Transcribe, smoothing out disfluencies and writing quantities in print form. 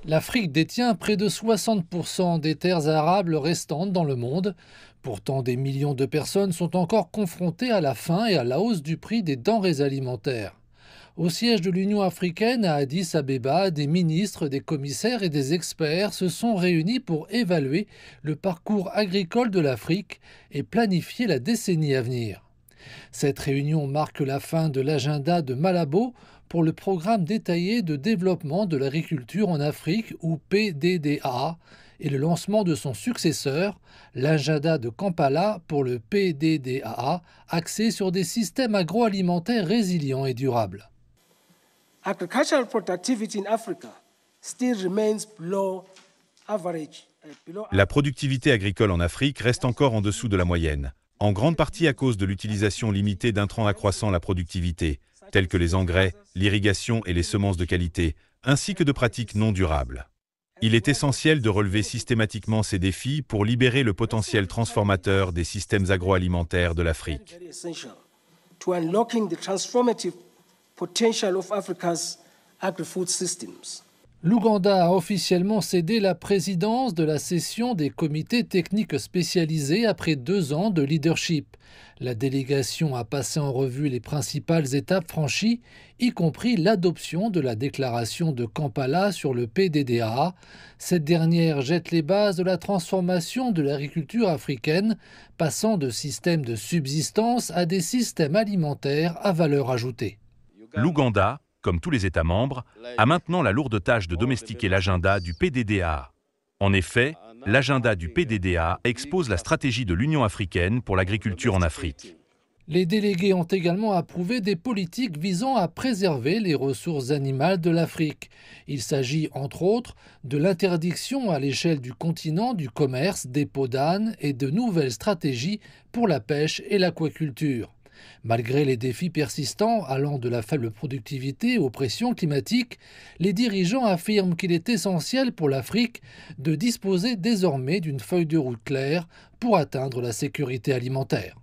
L'Afrique détient près de 60% des terres arables restantes dans le monde. Pourtant, des millions de personnes sont encore confrontées à la faim et à la hausse du prix des denrées alimentaires. Au siège de l'Union africaine à Addis Abeba, des ministres, des commissaires et des experts se sont réunis pour évaluer le parcours agricole de l'Afrique et planifier la décennie à venir. Cette réunion marque la fin de l'agenda de Malabo pour le programme détaillé de développement de l'agriculture en Afrique, ou PDDA, et le lancement de son successeur, l'agenda de Kampala pour le PDDAA, axé sur des systèmes agroalimentaires résilients et durables. Agricultural productivity in Africa still remains below average. La productivité agricole en Afrique reste encore en dessous de la moyenne, en grande partie à cause de l'utilisation limitée d'intrants accroissant la productivité, tels que les engrais, l'irrigation et les semences de qualité, ainsi que de pratiques non durables. Il est essentiel de relever systématiquement ces défis pour libérer le potentiel transformateur des systèmes agroalimentaires de l'Afrique. L'Ouganda a officiellement cédé la présidence de la session des comités techniques spécialisés après 2 ans de leadership. La délégation a passé en revue les principales étapes franchies, y compris l'adoption de la déclaration de Kampala sur le PDDA. Cette dernière jette les bases de la transformation de l'agriculture africaine, passant de systèmes de subsistance à des systèmes alimentaires à valeur ajoutée. L'Ouganda, comme tous les États membres, a maintenant la lourde tâche de domestiquer l'agenda du PDDA. En effet, l'agenda du PDDA expose la stratégie de l'Union africaine pour l'agriculture en Afrique. Les délégués ont également approuvé des politiques visant à préserver les ressources animales de l'Afrique. Il s'agit, entre autres, de l'interdiction à l'échelle du continent du commerce des peaux d'âne et de nouvelles stratégies pour la pêche et l'aquaculture. Malgré les défis persistants allant de la faible productivité aux pressions climatiques, les dirigeants affirment qu'il est essentiel pour l'Afrique de disposer désormais d'une feuille de route claire pour atteindre la sécurité alimentaire.